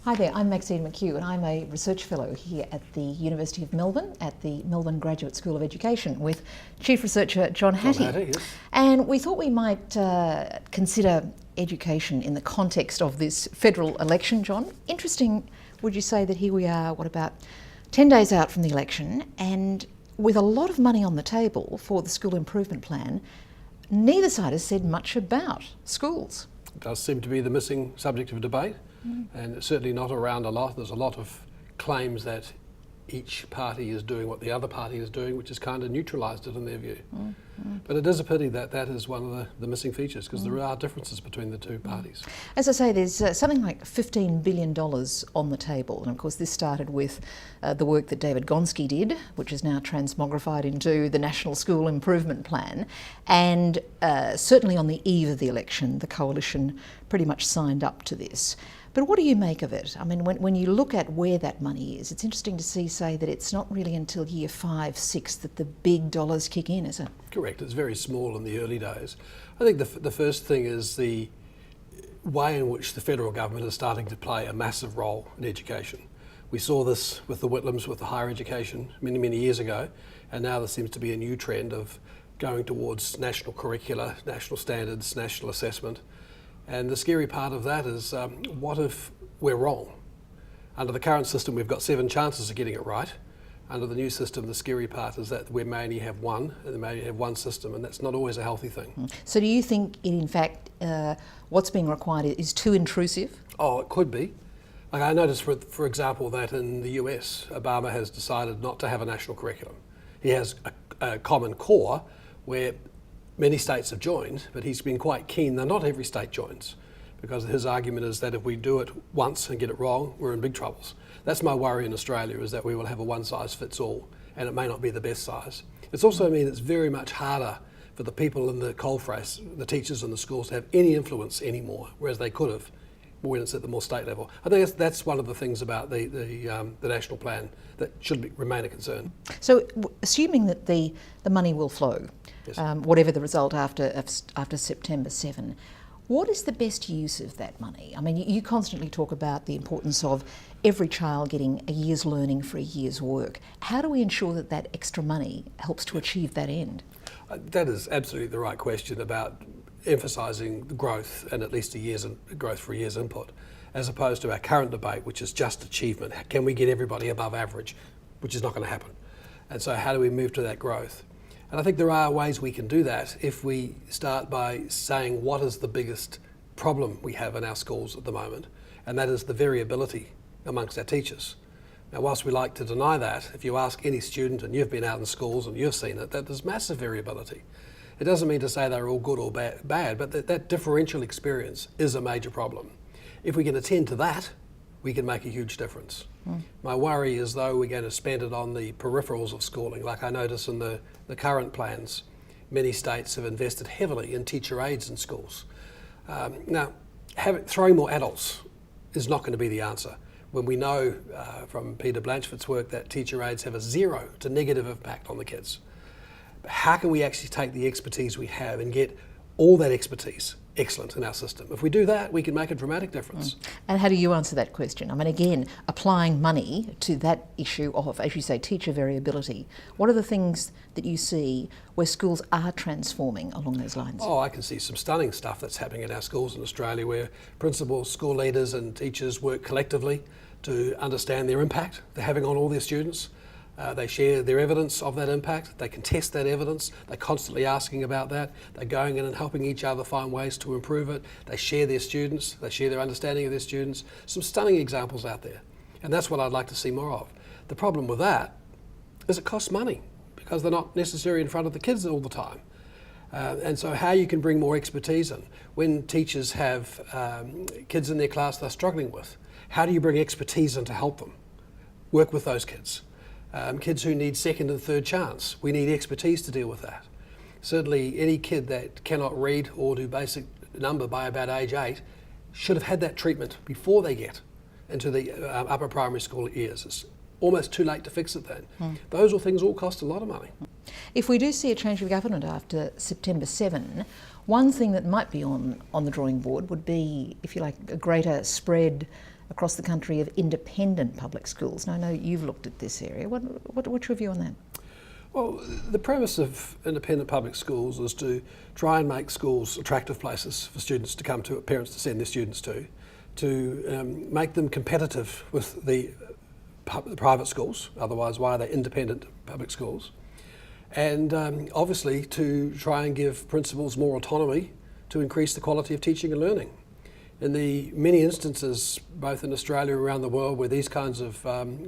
Hi there, I'm Maxine McHugh and I'm a research fellow here at the University of Melbourne at the Melbourne Graduate School of Education with Chief Researcher John Hattie. Yes. And we thought we might consider education in the context of this federal election, John. Interesting, would you say, that here we are, about 10 days out from the election, and with a lot of money on the table for the school improvement plan, neither side has said much about schools. It does seem to be the missing subject of debate, and it's certainly not around a lot. There's a lot of claims that each party is doing what the other party is doing, which has kind of neutralised it in their view. But it is a pity that that is one of the missing features, because there are differences between the two parties. As I say, there's something like $15 billion on the table, and of course this started with the work that David Gonski did, which is now transmogrified into the National School Improvement Plan, and certainly on the eve of the election the coalition pretty much signed up to this. But what do you make of it? I mean, when you look at where that money is, it's interesting to say that it's not really until year 5, 6 that the big dollars kick in, is it? Correct. It's very small in the early days. I think the first thing is the way in which the federal government is starting to play a massive role in education. We saw this with the Whitlams, with the higher education many, many years ago, and now there seems to be a new trend of going towards national curricula, national standards, national assessment. And the scary part of that is, what if we're wrong? Under the current system, we've got 7 chances of getting it right. Under the new system, the scary part is that we may only have one, and they may only have one system, and that's not always a healthy thing. So do you think, in fact, what's being required is too intrusive? Oh, it could be. Like I noticed, for example, that in the US, Obama has decided not to have a national curriculum. He has a common core where many states have joined, but he's been quite keen that not every state joins, because his argument is that if we do it once and get it wrong, we're in big troubles. That's my worry in Australia, is that we will have a one-size-fits-all, and it may not be the best size. It's also mean it's very much harder for the people in the coalface, the teachers in the schools, to have any influence anymore, whereas they could have when it's at the more state level. I think that's one of the things about the national plan that should remain a concern. So assuming that the money will flow, Yes. Whatever the result after September 7, what is the best use of that money? I mean, you constantly talk about the importance of every child getting a year's learning for a year's work. How do we ensure that that extra money helps to achieve that end? That is absolutely the right question about emphasising the growth and at least a year's growth for a year's input, as opposed to our current debate, which is just achievement. Can we get everybody above average? Which is not going to happen. And so how do we move to that growth? And I think there are ways we can do that if we start by saying what is the biggest problem we have in our schools at the moment, and that is the variability amongst our teachers. Now, whilst we like to deny that, if you ask any student, and you've been out in schools and you've seen it, that there's massive variability. It doesn't mean to say they're all good or bad, but that differential experience is a major problem. If we can attend to that, we can make a huge difference. My worry is, though, we're going to spend it on the peripherals of schooling. Like I notice in the current plans, many states have invested heavily in teacher aides in schools. Now, throwing more adults is not going to be the answer, when we know from Peter Blanchford's work that teacher aides have a 0 to negative impact on the kids. But how can we actually take the expertise we have and get all that expertise excellent in our system? If we do that, we can make a dramatic difference. And how do you answer that question? I mean, again, applying money to that issue of, as you say, teacher variability. What are the things that you see where schools are transforming along those lines? Oh, I can see some stunning stuff that's happening in our schools in Australia, where principals, school leaders and teachers work collectively to understand their impact they're having on all their students. They share their evidence of that impact, they contest that evidence, they're constantly asking about that, they're going in and helping each other find ways to improve it, they share their students, they share their understanding of their students. Some stunning examples out there, and that's what I'd like to see more of. The problem with that is it costs money, because they're not necessarily in front of the kids all the time. And so how you can bring more expertise in, when teachers have kids in their class they're struggling with, how do you bring expertise in to help them work with those kids? Kids who need second and third chance, we need expertise to deal with that. Certainly any kid that cannot read or do basic number by about age 8 should have had that treatment before they get into the upper primary school years. It's almost too late to fix it then. Those things all cost a lot of money. If we do see a change of government after September 7, one thing that might be on the drawing board would be, if you like, a greater spread across the country of independent public schools. Now, I know you've looked at this area. What's your view on that? Well, the premise of independent public schools is to try and make schools attractive places for students to come to, parents to send their students to make them competitive with the private schools, otherwise why are they independent public schools? And obviously to try and give principals more autonomy to increase the quality of teaching and learning. In the many instances, both in Australia and around the world, where these kinds of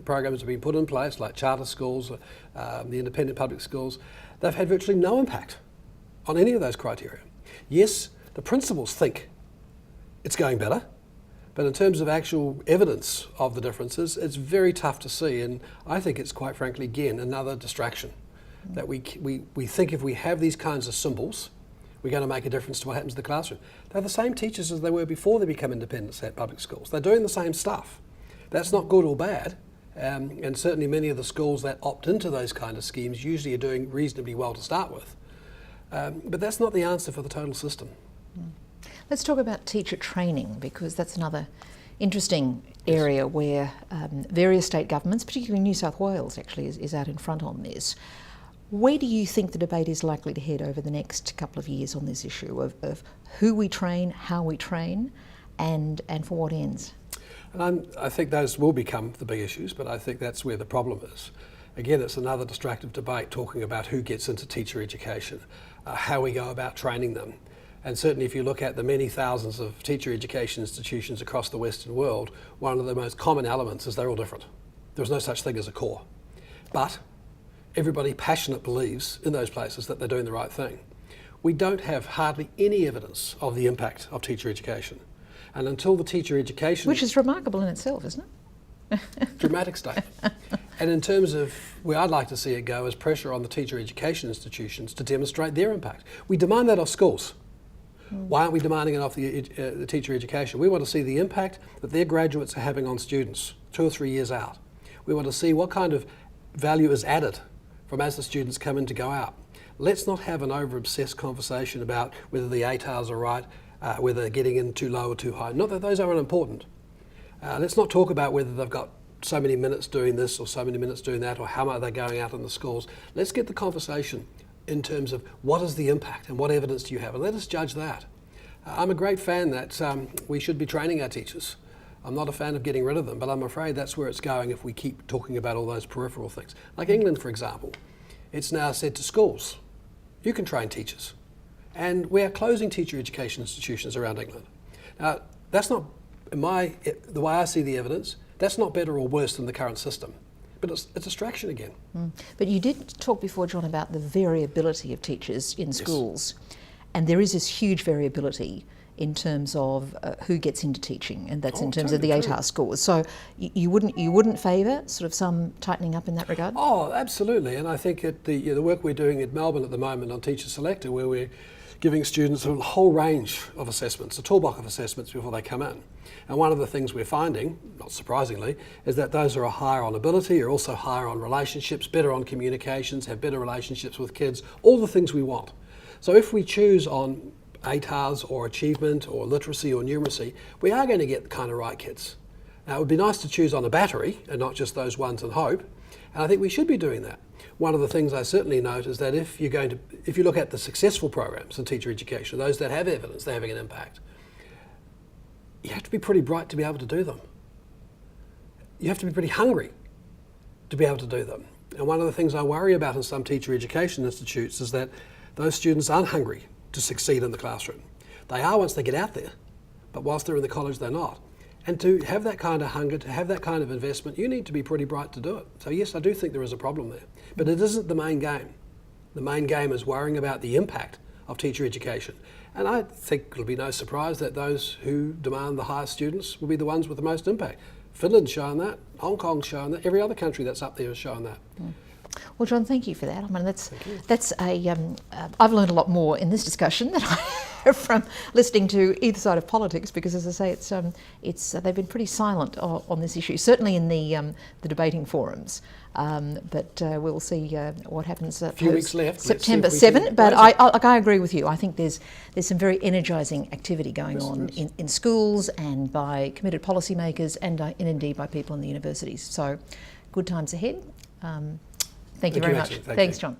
programs have been put in place, like charter schools, the independent public schools, they've had virtually no impact on any of those criteria. Yes, the principals think it's going better, but in terms of actual evidence of the differences, it's very tough to see, and I think it's quite frankly, again, another distraction. That we think if we have these kinds of symbols, we're going to make a difference to what happens in the classroom. They're the same teachers as they were before they become independent at public schools. They're doing the same stuff. That's not good or bad, and certainly many of the schools that opt into those kind of schemes usually are doing reasonably well to start with. But that's not the answer for the total system. Let's talk about teacher training, because that's another interesting area where various state governments, particularly New South Wales actually is out in front on this. Where do you think the debate is likely to head over the next couple of years on this issue of who we train, how we train, and for what ends? And I think those will become the big issues, but I think that's where the problem is. Again, it's another distractive debate talking about who gets into teacher education, how we go about training them. And certainly if you look at the many thousands of teacher education institutions across the Western world, one of the most common elements is they're all different. There's no such thing as a core. But everybody passionate believes in those places that they're doing the right thing. We don't have hardly any evidence of the impact of teacher education. And until the teacher education... Which is remarkable in itself, isn't it? Dramatic statement. And in terms of where I'd like to see it go is pressure on the teacher education institutions to demonstrate their impact. We demand that of schools. Why aren't we demanding it off the teacher education? We want to see the impact that their graduates are having on students 2 or 3 years out. We want to see what kind of value is added from as the students come in to go out. Let's not have an over-obsessed conversation about whether the ATARs are right, whether they're getting in too low or too high. Not that those are unimportant. Let's not talk about whether they've got so many minutes doing this or so many minutes doing that, or how much they're going out in the schools. Let's get the conversation in terms of what is the impact and what evidence do you have, and let us judge that. I'm a great fan that we should be training our teachers. I'm not a fan of getting rid of them, but I'm afraid that's where it's going if we keep talking about all those peripheral things. Like England, for example, it's now said to schools, you can train teachers. And we are closing teacher education institutions around England. Now, that's not, the way I see the evidence, that's not better or worse than the current system. But it's a distraction again. But you did talk before, John, about the variability of teachers in schools. And there is this huge variability in terms of who gets into teaching, and that's in terms totally of the ATAR scores. So you wouldn't favour sort of some tightening up in that regard? Oh, absolutely. And I think the work we're doing at Melbourne at the moment on Teacher Selector, where we're giving students a whole range of assessments, a toolbox of assessments before they come in. And one of the things we're finding, not surprisingly, is that those who are higher on ability are also higher on relationships, better on communications, have better relationships with kids, all the things we want. So if we choose on ATARs or achievement or literacy or numeracy, we are going to get the kind of right kids. Now, it would be nice to choose on a battery and not just those ones and hope, and I think we should be doing that. One of the things I certainly note is that if you look at the successful programs in teacher education, those that have evidence they're having an impact, you have to be pretty bright to be able to do them. You have to be pretty hungry to be able to do them. And one of the things I worry about in some teacher education institutes is that those students aren't hungry to succeed in the classroom. They are once they get out there, but whilst they're in the college, they're not. And to have that kind of hunger, to have that kind of investment, you need to be pretty bright to do it. So yes, I do think there is a problem there, but it isn't the main game. The main game is worrying about the impact of teacher education. And I think it'll be no surprise that those who demand the highest students will be the ones with the most impact. Finland's shown that, Hong Kong's shown that, every other country that's up there has shown that. Well, John, thank you for that. I mean, that's I've learned a lot more in this discussion than I have from listening to either side of politics, because, as I say, they've been pretty silent on this issue, certainly in the debating forums. But we'll see what happens. A few weeks left. September 7. But I agree with you. I think there's some very energising activity going on in schools and by committed policymakers and indeed by people in the universities. So, good times ahead. Thank you very much. Thanks, John.